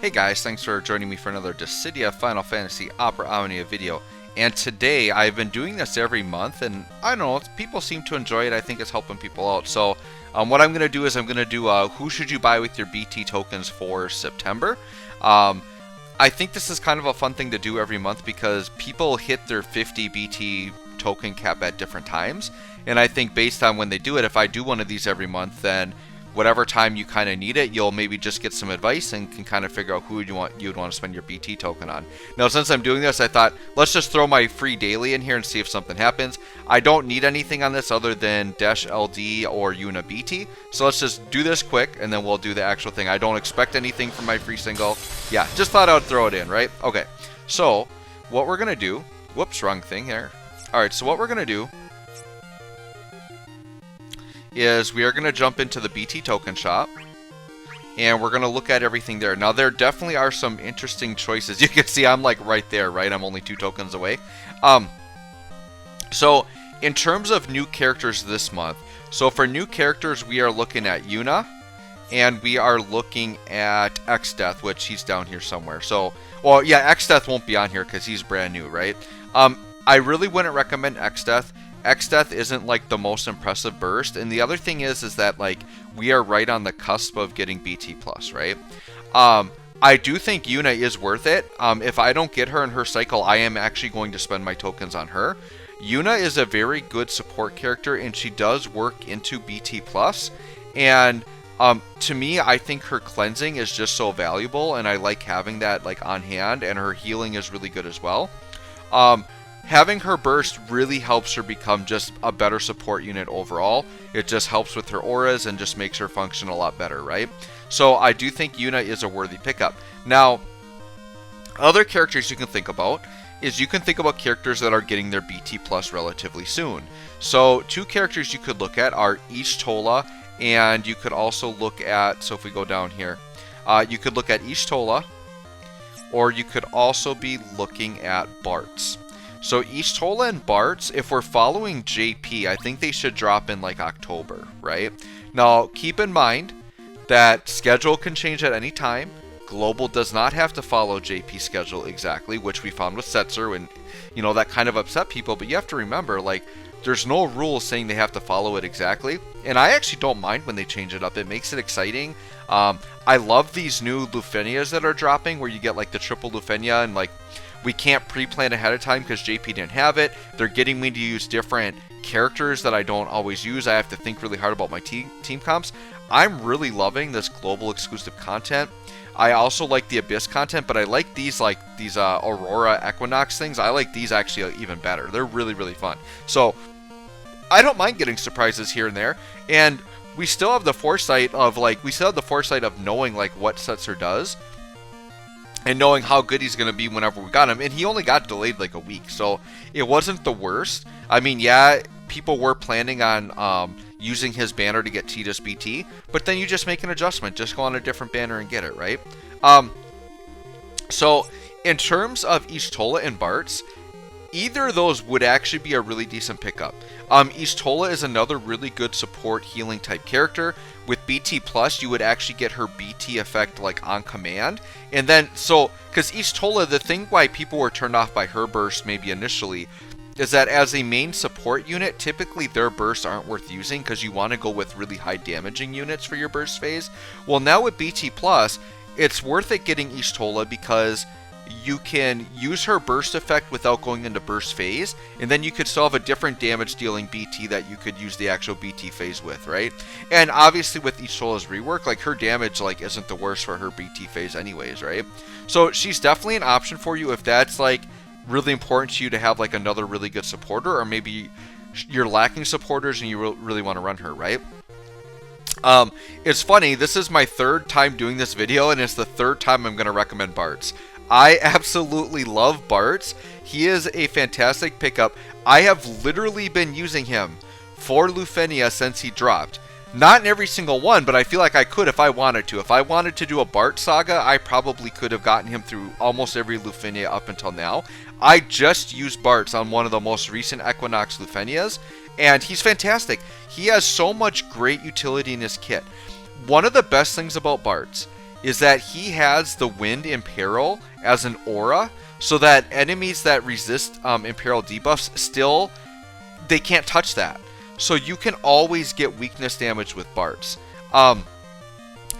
Hey guys, thanks for joining me for another Dissidia Final Fantasy Opera Omnia video. And today, I've been doing this every month, and I don't know, people seem to enjoy it. I think it's helping people out. So, what I'm going to do is I'm going to do who should you buy with your BT tokens for September. I think this is kind of a fun thing to do every month because people hit their 50 BT token cap at different times. And I think based on when they do it, if I do one of these every month, then whatever time you kind of need it, you'll maybe just get some advice and can kind of figure out who you'd want to spend your BT token on. Now, since I'm doing this, I thought, let's just throw my free daily in here and see if something happens. I don't need anything on this other than Dash LD or Yuna BT. So let's just do this quick and then we'll do the actual thing. I don't expect anything from my free single. Yeah, just thought I would throw it in, right? Okay, so what we're going to do, whoops, wrong thing here. All right, so what we're going to do is we are going to jump into the BT token shop and we're going to look at everything there. Now there definitely are some interesting choices. You can see I'm like right there, right? I'm only 2 tokens away. So in terms of new characters this month, so for new characters we are looking at Yuna and we are looking at X-Death, which he's down here somewhere. So, well, yeah, X-Death won't be on here because he's brand new, right? I really wouldn't recommend X-Death. X-Death isn't like the most impressive burst, and the other thing is that like we are right on the cusp of getting BT plus, right? I do think Yuna is worth it. If I don't get her in her cycle, I am actually going to spend my tokens on her. Yuna is a very good support character, and she does work into BT plus, and to me, I think her cleansing is just so valuable, and I like having that like on hand, and her healing is really good as well. Having her burst really helps her become just a better support unit overall. It just helps with her auras and just makes her function a lot better, right? So I do think Yuna is a worthy pickup. Now, other characters you can think about is you can think about characters that are getting their BT plus relatively soon. So 2 characters you could look at are Ishtola, and you could also look at, so if we go down here, you could look at Ishtola, or you could also be looking at Bartz. So Ishtola and Bartz, if we're following JP, I think they should drop in like October, right? Now, keep in mind that schedule can change at any time. Global does not have to follow JP schedule exactly, which we found with Setzer, and you know that kind of upset people. But you have to remember, like, there's no rules saying they have to follow it exactly. And I actually don't mind when they change it up. It makes it exciting. I love these new Lufenias that are dropping, where you get like the triple Lufenia and like. We can't pre-plan ahead of time because JP didn't have it. They're getting me to use different characters that I don't always use. I have to think really hard about my team comps. I'm really loving this global exclusive content. I also like the Abyss content, but I like these Aurora Equinox things. I like these actually even better. They're really, really fun. So I don't mind getting surprises here and there. And we still have the foresight of knowing like what Setzer does. And knowing how good he's going to be whenever we got him. And he only got delayed like a week, so it wasn't the worst. I mean, yeah, people were planning on using his banner to get Tidus BT, but then you just make an adjustment. Just go on a different banner and get it, right? So, in terms of Ishtola and Bartz, either of those would actually be a really decent pickup. Ishtola is another really good support healing type character. With BT plus, you would actually get her BT effect like on command. And then, so, because Ishtola, the thing why people were turned off by her burst maybe initially, is that as a main support unit, typically their bursts aren't worth using because you want to go with really high damaging units for your burst phase. Well, now with BT plus, it's worth it getting Ishtola because you can use her burst effect without going into burst phase, and then you could still have a different damage dealing BT that you could use the actual BT phase with, right? And obviously with Ishtola's rework, like her damage like isn't the worst for her BT phase anyways, right? So she's definitely an option for you if that's like really important to you to have like another really good supporter, or maybe you're lacking supporters and you really want to run her, right? It's funny, this is my 3rd time doing this video, and it's the 3rd time I'm going to recommend Bartz. I absolutely love Bartz. He is a fantastic pickup. I have literally been using him for Lufenia since he dropped. Not in every single one, but I feel like I could if I wanted to. If I wanted to do a Bartz saga, I probably could have gotten him through almost every Lufenia up until now. I just used Bartz on one of the most recent Equinox Lufenias, and he's fantastic. He has so much great utility in his kit. One of the best things about Bartz is that he has the Wind Imperil as an aura, so that enemies that resist Imperil debuffs still, they can't touch that. So you can always get weakness damage with Bart's.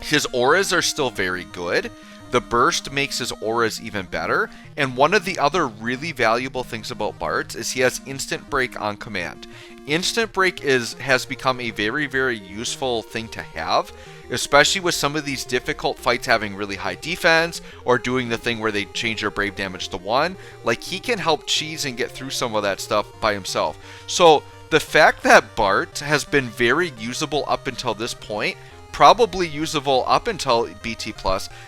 His auras are still very good. The burst makes his auras even better. And one of the other really valuable things about Bart's is he has instant break on command. Instant break has become a very, very useful thing to have, especially with some of these difficult fights having really high defense, or doing the thing where they change their brave damage to 1. Like, he can help cheese and get through some of that stuff by himself. So the fact that Bart has been very usable up until this point, probably usable up until BT+,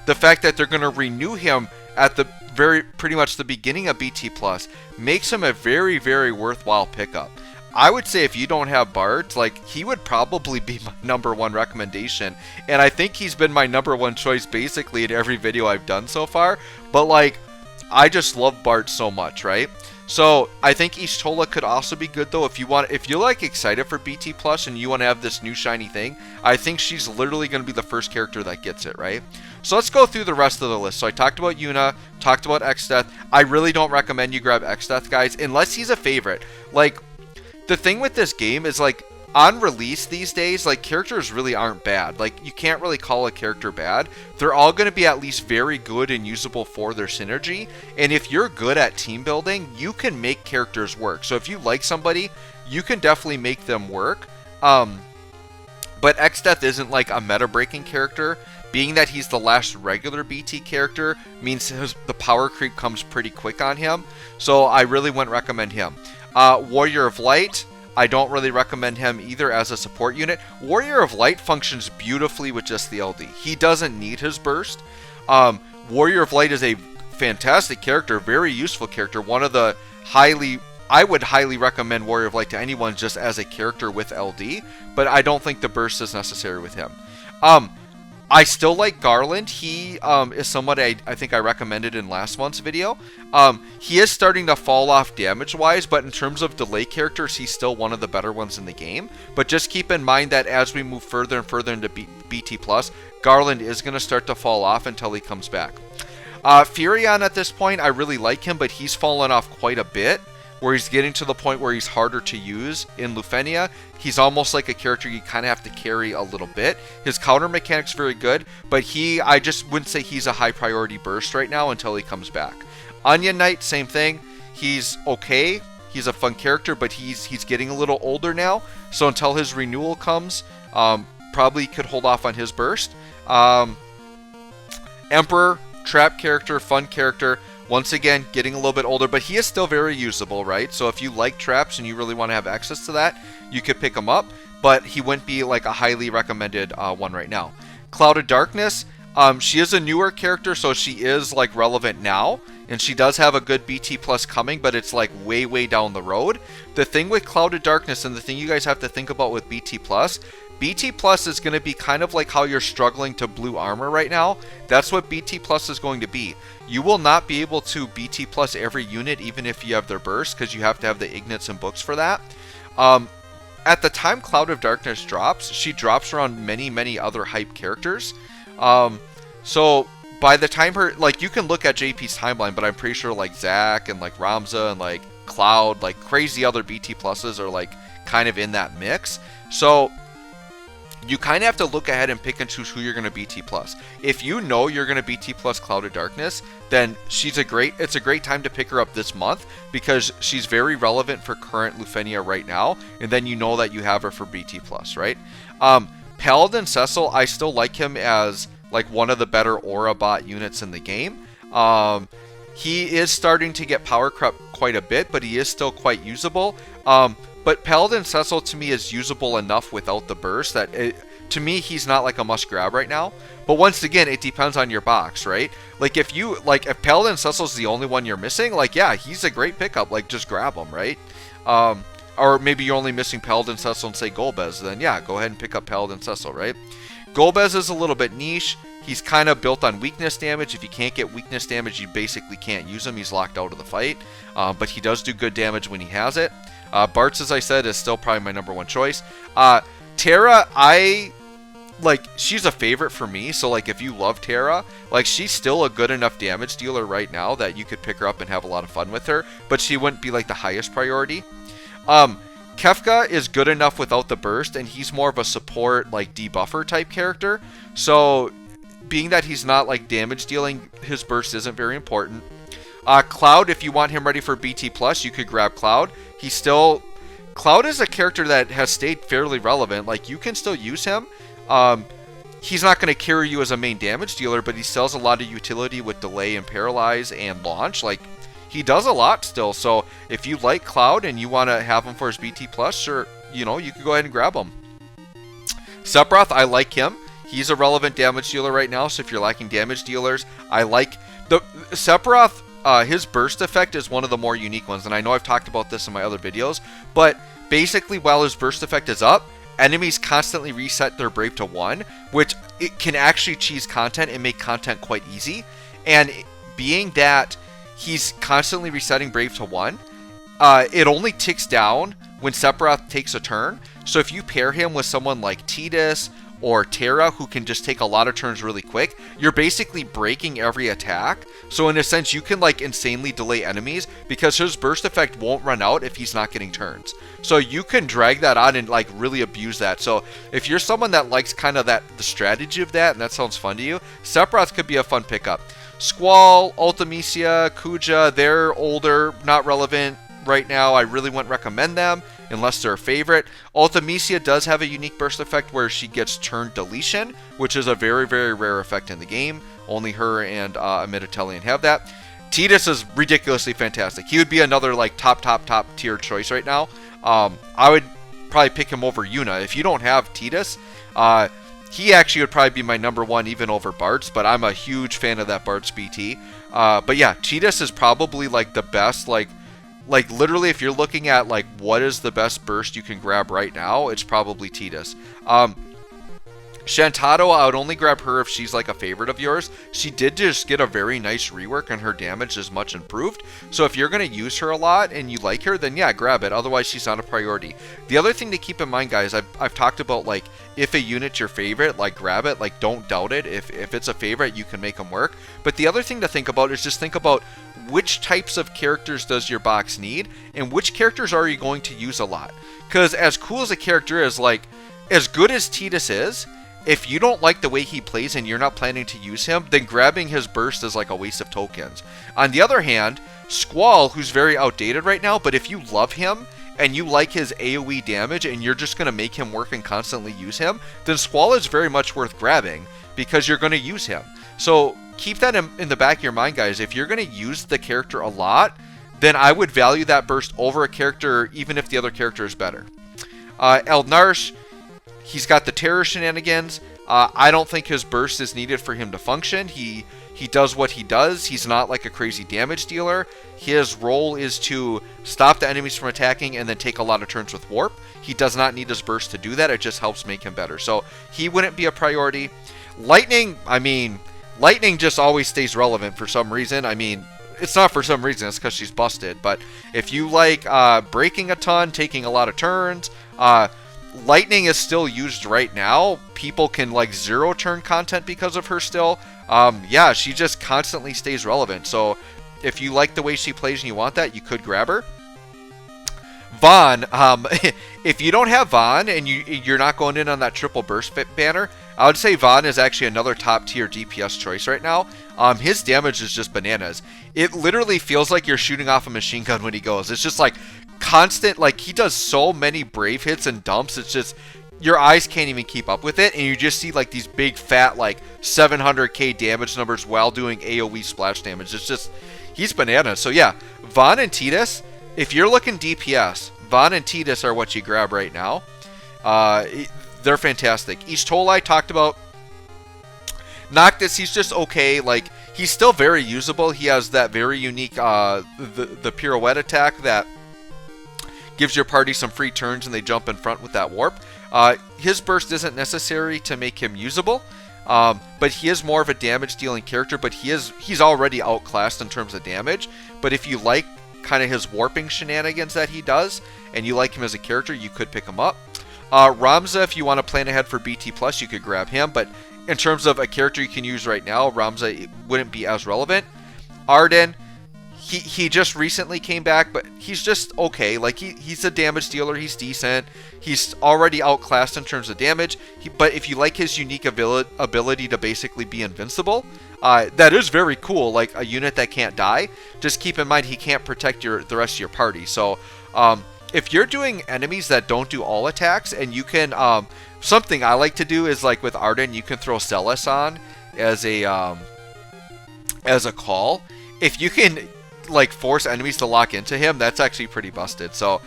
the fact that they're going to renew him at the pretty much the beginning of BT+, makes him a very, very worthwhile pickup. I would say if you don't have Bart, like, he would probably be my #1 recommendation. And I think he's been my #1 choice basically in every video I've done so far. But, like, I just love Bart so much, right? So I think Y'shtola could also be good though. If you're like excited for BT+ and you want to have this new shiny thing, I think she's literally going to be the first character that gets it, right? So let's go through the rest of the list. So I talked about Yuna, talked about Xdeath. I really don't recommend you grab Xdeath, guys, unless he's a favorite. Like, the thing with this game is, like, on release these days, like, characters really aren't bad. Like, you can't really call a character bad. They're all going to be at least very good and usable for their synergy. And if you're good at team building, you can make characters work. So if you like somebody, you can definitely make them work. But Xdeath isn't like a meta-breaking character. Being that he's the last regular BT character means the power creep comes pretty quick on him. So I really wouldn't recommend him. Warrior of Light, I don't really recommend him either as a support unit. Warrior of Light functions beautifully with just the LD. He doesn't need his burst. Warrior of Light is a fantastic character, very useful character. One of the I would highly recommend Warrior of Light to anyone just as a character with LD, but I don't think the burst is necessary with him. I still like Garland. He is somebody I think I recommended in last month's video. He is starting to fall off damage-wise, but in terms of delay characters, he's still one of the better ones in the game. But just keep in mind that as we move further and further into BT+, Garland is going to start to fall off until he comes back. Furion at this point, I really like him, but he's fallen off quite a bit, where he's getting to the point where he's harder to use in Lufenia. He's almost like a character you kind of have to carry a little bit. His counter mechanic's very good, but I just wouldn't say he's a high priority burst right now until he comes back. Onion Knight, same thing. He's okay. He's a fun character, but he's getting a little older now. So until his renewal comes, probably could hold off on his burst. Emperor, trap character, fun character. Once again, getting a little bit older, but he is still very usable, right? So if you like traps and you really want to have access to that, you could pick him up, but he wouldn't be like a highly recommended one right now. Cloud of Darkness, she is a newer character, so she is like relevant now, and she does have a good BT+ coming, but it's like way, way down the road. The thing with Cloud of Darkness, and the thing you guys have to think about with BT+, BT+ is going to be kind of like how you're struggling to blue armor right now. That's what BT+ is going to be. You will not be able to BT+ every unit even if you have their burst, because you have to have the Ignits and books for that. At the time Cloud of Darkness drops, she drops around many, many other hype characters. So by the time like, you can look at JP's timeline, but I'm pretty sure like Zac and like Ramza and like Cloud, like crazy other BT pluses are like kind of in that mix. So you kind of have to look ahead and pick and choose who you're going to BT+. If you know you're going to BT+ Cloud of Darkness, then it's a great time to pick her up this month, because she's very relevant for current Lufenia right now, and then you know that you have her for BT+, right? Paladin Cecil, I still like him as like one of the better aura bot units in the game. He is starting to get power crept quite a bit, but he is still quite usable. But Paladin Cecil to me is usable enough without the burst that to me he's not like a must grab right now. But once again, it depends on your box, right? Like if Paladin Cecil's the only one you're missing, like yeah, he's a great pickup. Like just grab him, right? Or maybe you're only missing Paladin Cecil and say Golbez, then yeah, go ahead and pick up Paladin Cecil, right? Golbez is a little bit niche. He's kind of built on weakness damage. If you can't get weakness damage, you basically can't use him. He's locked out of the fight. But he does do good damage when he has it. Bart's, as I said, is still probably my #1 choice. Terra, like, she's a favorite for me, so, like, if you love Terra, like, she's still a good enough damage dealer right now that you could pick her up and have a lot of fun with her, but she wouldn't be, like, the highest priority. Kefka is good enough without the burst, and he's more of a support, like, debuffer type character, so being that he's not, like, damage dealing, his burst isn't very important. Cloud, if you want him ready for BT+, you could grab Cloud. Cloud is a character that has stayed fairly relevant. Like, you can still use him. He's not going to carry you as a main damage dealer, but he still has a lot of utility with delay and paralyze and launch. Like, he does a lot still. So if you like Cloud and you want to have him for his BT+, sure, you know, you could go ahead and grab him. Sephiroth, I like him. He's a relevant damage dealer right now, so if you're lacking damage dealers, I like the Sephiroth. His burst effect is one of the more unique ones, and I know I've talked about this in my other videos, but basically while his burst effect is up, enemies constantly reset their Brave to 1, which it can actually cheese content and make content quite easy. And being that he's constantly resetting Brave to 1, it only ticks down when Sephiroth takes a turn. So if you pair him with someone like Tidus or Terra, who can just take a lot of turns really quick, you're basically breaking every attack. So in a sense, you can, like, insanely delay enemies because his burst effect won't run out if he's not getting turns. So you can drag that on and, like, really abuse that. So if you're someone that likes kind of the strategy of that, and that sounds fun to you, Sephiroth could be a fun pickup. Squall, Ultimecia, Kuja, they're older, not relevant right now. I really wouldn't recommend them unless they're a favorite. Ultimecia does have a unique burst effect where she gets turn deletion, which is a very, very rare effect in the game. Only her and Miditelian have that. Tidus is ridiculously fantastic. He would be another, like, top tier choice right now. I would probably pick him over Yuna. If you don't have Tidus, he actually would probably be my number one even over Bartz, but I'm a huge fan of that Bartz BT. But yeah, Tidus is probably, like, the best, like literally if you're looking at, like, what is the best burst you can grab right now, it's probably Tidus. Shantado, I would only grab her if she's, like, a favorite of yours. She did just get a very nice rework and her damage is much improved. So if you're going to use her a lot and you like her, then yeah, grab it. Otherwise, she's not a priority. The other thing to keep in mind, guys, I've talked about, like, if a unit's your favorite, like, grab it. Like, don't doubt it. If it's a favorite, you can make them work. But the other thing to think about is just think about which types of characters does your box need and which characters are you going to use a lot. Because as cool as a character is, like, as good as Tidus is, if you don't like the way he plays and you're not planning to use him, then grabbing his burst is like a waste of tokens. On the other hand, Squall, who's very outdated right now, but if you love him and you like his AoE damage and you're just going to make him work and constantly use him, then Squall is very much worth grabbing because you're going to use him. So keep that in the back of your mind, guys. If you're going to use the character a lot, then I would value that burst over a character even if the other character is better. Eldnarsh, he's got the terror shenanigans. I don't think his burst is needed for him to function. He does what he does. He's not like a crazy damage dealer. His role is to stop the enemies from attacking and then take a lot of turns with warp. He does not need his burst to do that. It just helps make him better. So he wouldn't be a priority. Lightning, I mean, Lightning just always stays relevant for some reason. I mean, it's not for some reason. It's because she's busted. But if you like breaking a ton, taking a lot of turns, Lightning is still used right now. People can, like, 0 turn content because of her still. Yeah, she just constantly stays relevant. So if you like the way she plays and you want that, you could grab her. Vaughn, if you don't have Vaughn and you're not going in on that triple burst banner, I would say Vaughn is actually another top tier DPS choice right now. His damage is just bananas. It literally feels like you're shooting off a machine gun when he goes. It's just like constant, like, he does so many brave hits and dumps. It's just your eyes can't even keep up with it, and you just see, like, these big fat, like, 700k damage numbers while doing AoE splash damage. It's just, he's bananas. So yeah, Vaughn and Tidus, if you're looking DPS, Vaughn and Tidus are what you grab right now. They're fantastic. Ishtola I talked about. Noctis, he's just okay. Like, he's still very usable. He has that very unique the pirouette attack that gives your party some free turns and they jump in front with that warp. His burst isn't necessary to make him usable, but he is more of a damage dealing character, but he's already outclassed in terms of damage. But if you like kind of his warping shenanigans that he does and you like him as a character, you could pick him up. Ramza, if you want to plan ahead for BT Plus, you could grab him. But in terms of a character you can use right now, Ramza wouldn't be as relevant. Arden, he just recently came back, but he's just okay. Like he's a damage dealer. He's decent. He's already outclassed in terms of damage. But if you like his unique ability to basically be invincible, that is very cool. Like a unit that can't die. Just keep in mind he can't protect the rest of your party. So if you're doing enemies that don't do all attacks, and you can something I like to do is like with Arden, you can throw Celis on as a call. If you can like force enemies to lock into him, that's actually pretty busted. So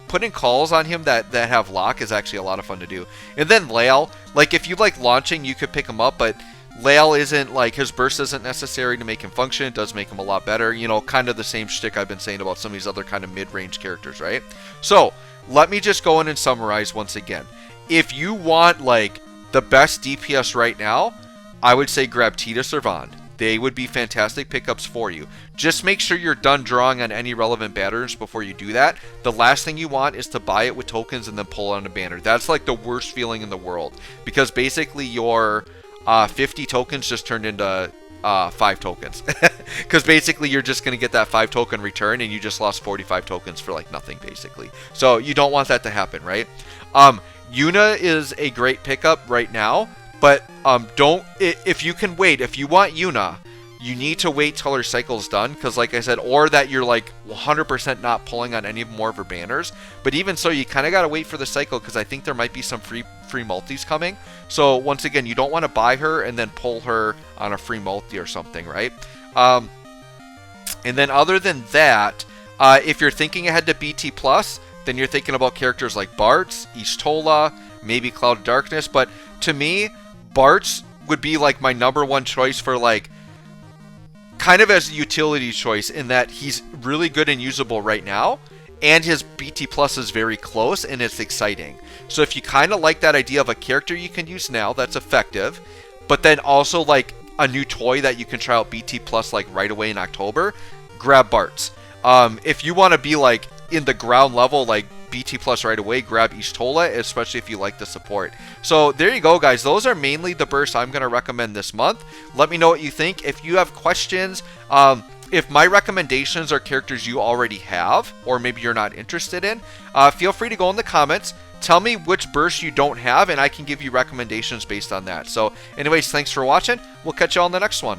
putting calls on him that have lock is actually a lot of fun to do. And then Lael, like if you like launching, you could pick him up, but Lael isn't like, his burst isn't necessary to make him function. It does make him a lot better. You know, kind of the same shtick I've been saying about some of these other kind of mid-range characters, right? So let me just go in and summarize once again. If you want like the best DPS right now, I would say grab Tidus or Vaughn. They would be fantastic pickups for you. Just make sure you're done drawing on any relevant banners before you do that. The last thing you want is to buy it with tokens and then pull on a banner. That's like the worst feeling in the world, because basically your 50 tokens just turned into 5 tokens. Because basically you're just going to get that 5 token return and you just lost 45 tokens for like nothing basically. So you don't want that to happen, right? Yuna is a great pickup right now. But if you can wait, if you want Yuna, you need to wait till her cycle's done, because like I said, or that you're like 100% not pulling on any more of her banners. But even so, you kind of got to wait for the cycle, because I think there might be some free multis coming. So once again, you don't want to buy her and then pull her on a free multi or something, right? And then other than that, if you're thinking ahead to BT Plus, then you're thinking about characters like Bartz, Ishtola, maybe Cloud of Darkness. But to me, Bartz would be like my #1 choice for like kind of as a utility choice, in that he's really good and usable right now, and his BT Plus is very close and it's exciting. So if you kind of like that idea of a character you can use now that's effective, but then also like a new toy that you can try out BT Plus like right away in October, grab Bartz. If you want to be like in the ground level, like BT Plus right away, grab Ishtola, especially if you like the support. So there you go, guys. Those are mainly the bursts I'm going to recommend this month. Let me know what you think. If you have questions, if my recommendations are characters you already have, or maybe you're not interested in, feel free to go in the comments. Tell me which burst you don't have, and I can give you recommendations based on that. So anyways, thanks for watching. We'll catch you all in the next one.